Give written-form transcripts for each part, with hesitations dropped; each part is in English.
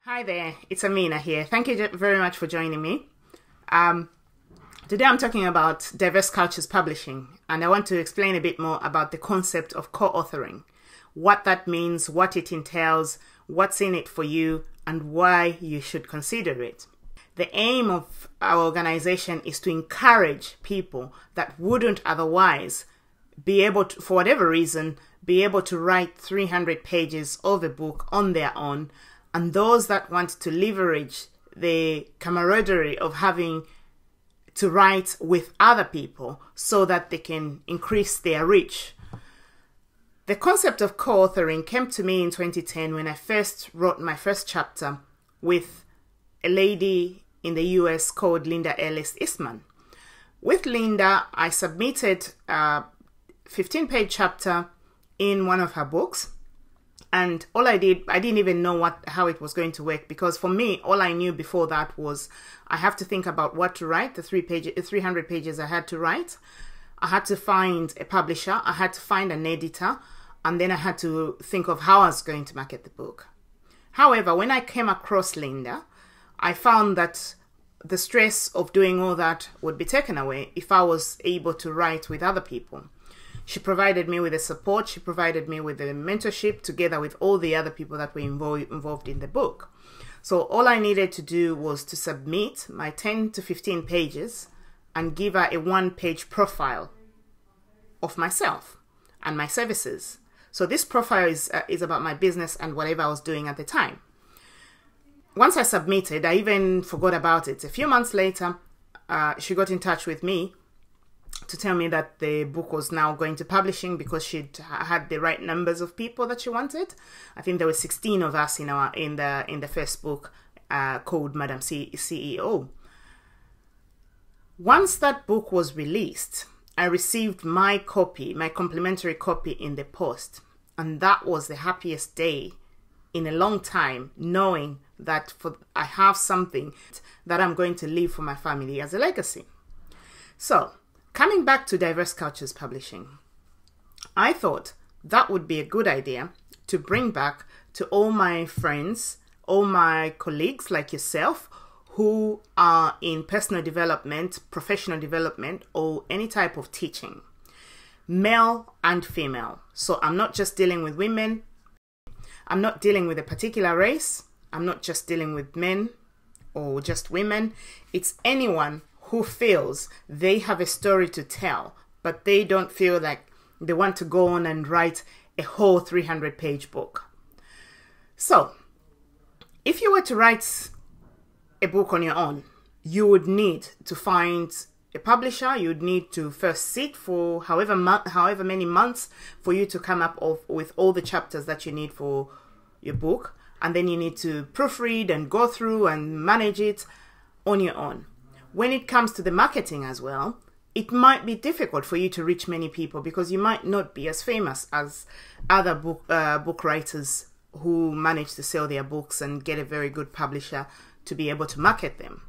Hi there, it's Amina here. Thank you very much for joining me. Today I'm talking about Diverse Cultures Publishing, and I want to explain a bit more about the concept of co-authoring, what that means, what it entails, what's in it for you, and why you should consider it. The aim of our organization is to encourage people that wouldn't otherwise be able to, for whatever reason, be able to write 300 pages of a book on their own, and those that want to leverage the camaraderie of having to write with other people so that they can increase their reach. The concept of co-authoring came to me in 2010 when I first wrote my first chapter with a lady in the US called Linda Ellis Eastman. With Linda, I submitted a 15-page chapter in one of her books. And all I didn't even know how it was going to work, because for me, all I knew before that was I have to think about what to write, the 300 pages I had to write. I had to find a publisher, I had to find an editor, and then I had to think of how I was going to market the book. However, when I came across Linda, I found that the stress of doing all that would be taken away if I was able to write with other people. She provided me with the support, she provided me with the mentorship together with all the other people that were involved in the book. So all I needed to do was to submit my 10 to 15 pages and give her a one-page profile of myself and my services. So this profile is about my business and whatever I was doing at the time. Once I submitted, I even forgot about it. A few months later, she got in touch with me to tell me that the book was now going to publishing because she'd had the right numbers of people that she wanted. I think there were 16 of us in the first book called Madam CEO. Once that book was released, I received my complimentary copy in the post, and that was the happiest day in a long time, knowing that I have something that I'm going to leave for my family as a legacy. So, coming back to Diverse Cultures Publishing, I thought that would be a good idea to bring back to all my friends, all my colleagues like yourself who are in personal development, professional development, or any type of teaching, male and female. So I'm not just dealing with women, I'm not dealing with a particular race, I'm not just dealing with men or just women. It's anyone who feels they have a story to tell, but they don't feel like they want to go on and write a whole 300-page book. So, if you were to write a book on your own, you would need to find a publisher. You would need to first sit for however many months for you to come up with all the chapters that you need for your book, and then you need to proofread and go through and manage it on your own. When it comes to the marketing as well, it might be difficult for you to reach many people because you might not be as famous as other book writers who manage to sell their books and get a very good publisher to be able to market them.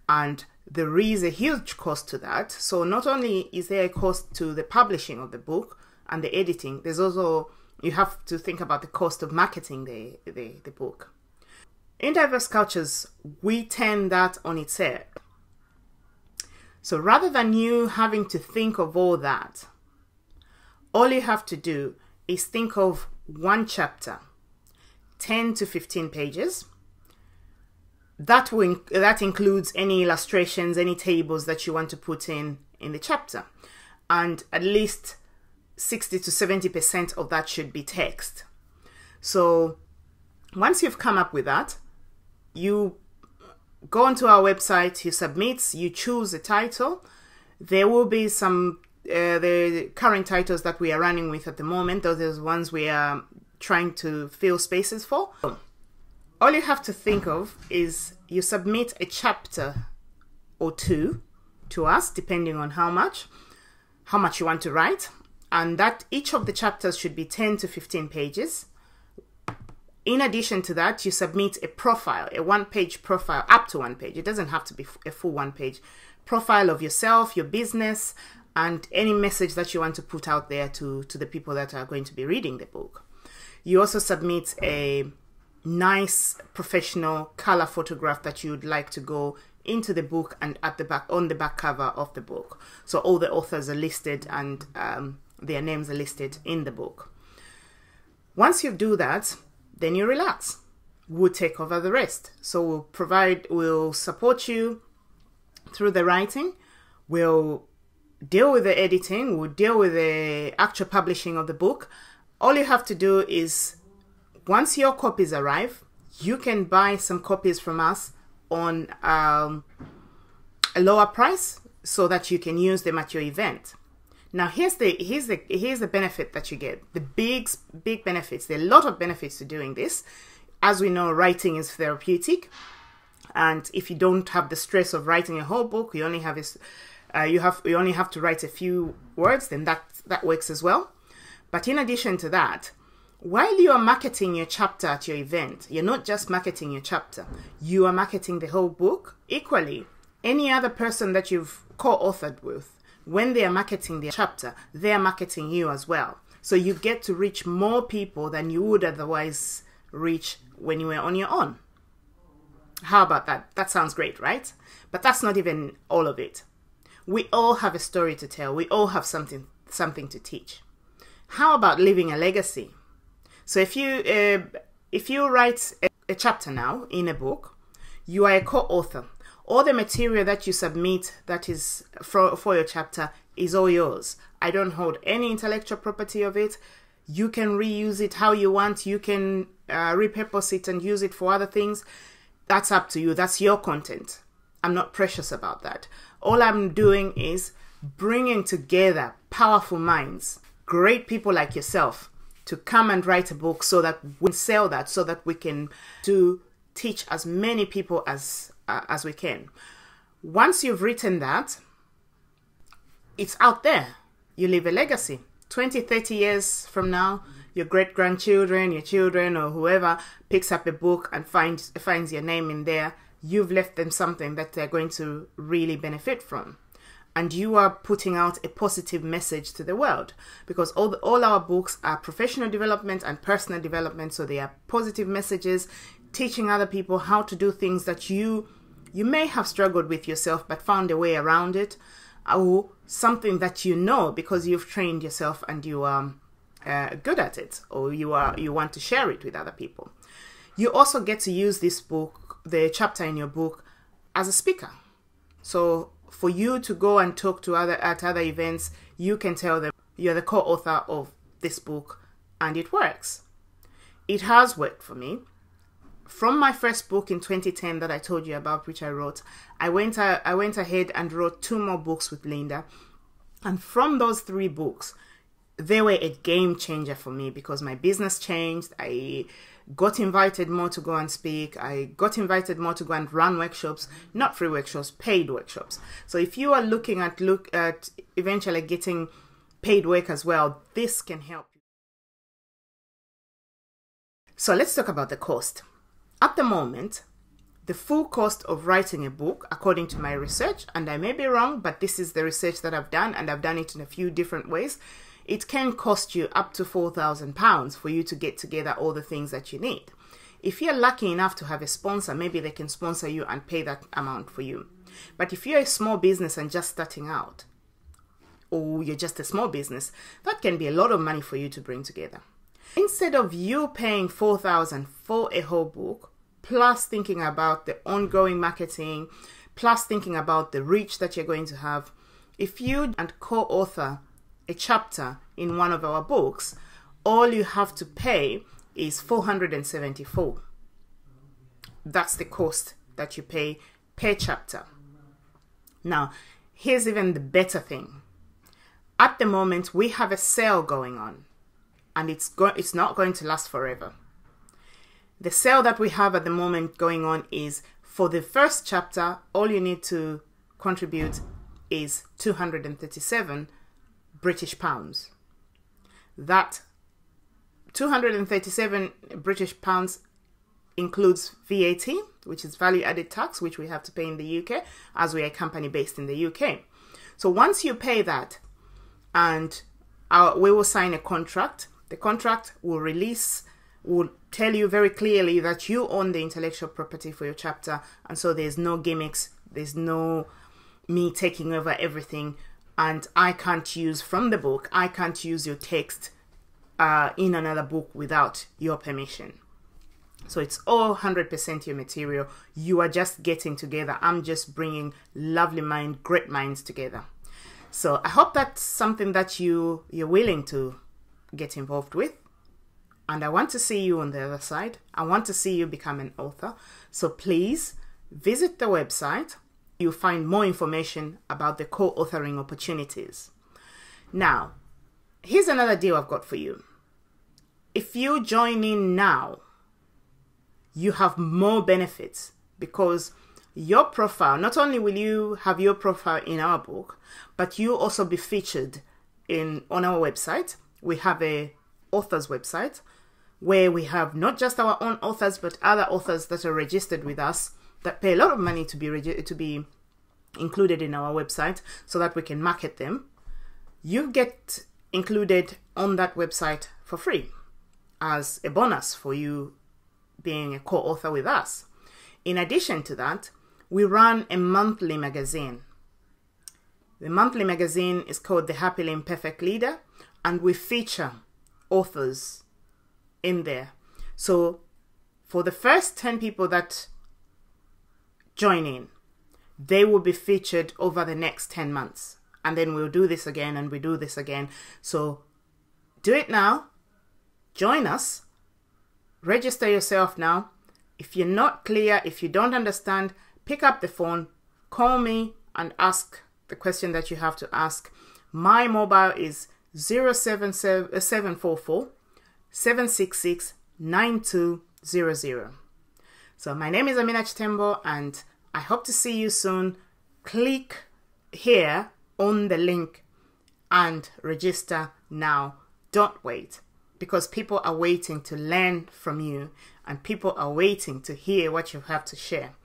And there is a huge cost to that. So not only is there a cost to the publishing of the book and the editing, there's also, you have to think about the cost of marketing the book. In Diverse Cultures, we turn that on its head. So rather than you having to think of all that, all you have to do is think of one chapter, 10 to 15 pages. That includes any illustrations, any tables that you want to put in the chapter. And at least 60 to 70% of that should be text. So once you've come up with that, you go onto our website, you submit, you choose a title. There will be some, the current titles that we are running with at the moment, those are the ones we are trying to fill spaces for. All you have to think of is you submit a chapter or two to us, depending on how much you want to write. And that each of the chapters should be 10 to 15 pages. In addition to that, you submit a profile, a one-page profile, up to one page. It doesn't have to be a full one-page profile of yourself, your business, and any message that you want to put out there to the people that are going to be reading the book. You also submit a nice professional color photograph that you would like to go into the book and at the back, on the back cover of the book. So all the authors are listed and their names are listed in the book. Once you do that, then you relax. We'll take over the rest. So we'll support you through the writing. We'll deal with the editing. We'll deal with the actual publishing of the book. All you have to do is, once your copies arrive, you can buy some copies from us on a lower price so that you can use them at your event. Now, here's the benefit that you get. The big benefits. There are a lot of benefits to doing this. As we know, writing is therapeutic, and if you don't have the stress of writing a whole book, you only have you only have to write a few words, then that works as well. But in addition to that, while you are marketing your chapter at your event, you're not just marketing your chapter, you are marketing the whole book equally. Any other person that you've co-authored with, when they are marketing their chapter, they are marketing you as well. So you get to reach more people than you would otherwise reach when you were on your own. How about that? That sounds great, right? But that's not even all of it. We all have a story to tell. We all have something to teach. How about leaving a legacy? So if you write a chapter now in a book, you are a co-author. All the material that you submit that is for your chapter is all yours. I don't hold any intellectual property of it. You can reuse it how you want. You can repurpose it and use it for other things. That's up to you. That's your content. I'm not precious about that. All I'm doing is bringing together powerful minds, great people like yourself, to come and write a book so that we can sell that, so that we can teach as many people as we can. Once you've written that, it's out there. You leave a legacy. 20, 30 years from now, your great-grandchildren, your children, or whoever picks up a book and finds your name in there, you've left them something that they're going to really benefit from. And you are putting out a positive message to the world, because all our books are professional development and personal development. So they are positive messages, teaching other people how to do things that you may have struggled with yourself but found a way around it, or something that you know because you've trained yourself and you are good at it, or you want to share it with other people. You also get to use this book, the chapter in your book, as a speaker. So for you to go and talk to other events, you can tell them you're the co-author of this book, and it works. It has worked for me. From my first book in 2010 that I told you about, which I wrote, I went ahead and wrote 2 more books with Linda. And from those 3 books, they were a game changer for me because my business changed. I got invited more to go and speak. I got invited more to go and run workshops, not free workshops, paid workshops. So if you are looking at eventually getting paid work as well, this can help you. So let's talk about the cost. At the moment, the full cost of writing a book, according to my research, and I may be wrong, but this is the research that I've done, and I've done it in a few different ways, it can cost you up to £4,000 for you to get together all the things that you need. If you're lucky enough to have a sponsor, maybe they can sponsor you and pay that amount for you. But if you're a small business and just starting out, or you're just a small business, that can be a lot of money for you to bring together. Instead of you paying £4,000 for a whole book, plus thinking about the ongoing marketing, plus thinking about the reach that you're going to have, if you and co-author a chapter in one of our books, all you have to pay is $474. That's the cost that you pay per chapter. Now, here's even the better thing. At the moment, we have a sale going on, and it's not going to last forever. The sale that we have at the moment going on is, for the first chapter, all you need to contribute is 237 British pounds. That 237 British pounds includes VAT, which is value added tax, which we have to pay in the UK as we are a company based in the UK. So once you pay that, and we will sign a contract, the contract will tell you very clearly that you own the intellectual property for your chapter, and so there's no gimmicks, there's no me taking over everything, and I can't use from the book, I can't use your text in another book without your permission. So it's all 100% your material. You are just getting together. I'm just bringing lovely minds, great minds together. So I hope that's something that you're willing to get involved with. And I want to see you on the other side. I want to see you become an author. So please visit the website. You'll find more information about the co-authoring opportunities. Now, here's another deal I've got for you. If you join in now, you have more benefits, because your profile, not only will you have your profile in our book, but you'll also be featured on our website. We have a author's website where we have not just our own authors, but other authors that are registered with us that pay a lot of money to be included in our website so that we can market them. You get included on that website for free as a bonus for you being a co-author with us. In addition to that, we run a monthly magazine. The monthly magazine is called The Happily Imperfect Leader, and we feature authors in there. So for the first 10 people that join in, they will be featured over the next 10 months. And then we'll do this again and we do this again. So do it now. Join us. Register yourself now. If you're not clear, if you don't understand, pick up the phone, call me and ask the question that you have to ask. My mobile is 744 766 9200. So my name is Amina Chitembo, and I hope to see you soon. Click here on the link and register now. Don't wait, because people are waiting to learn from you and people are waiting to hear what you have to share.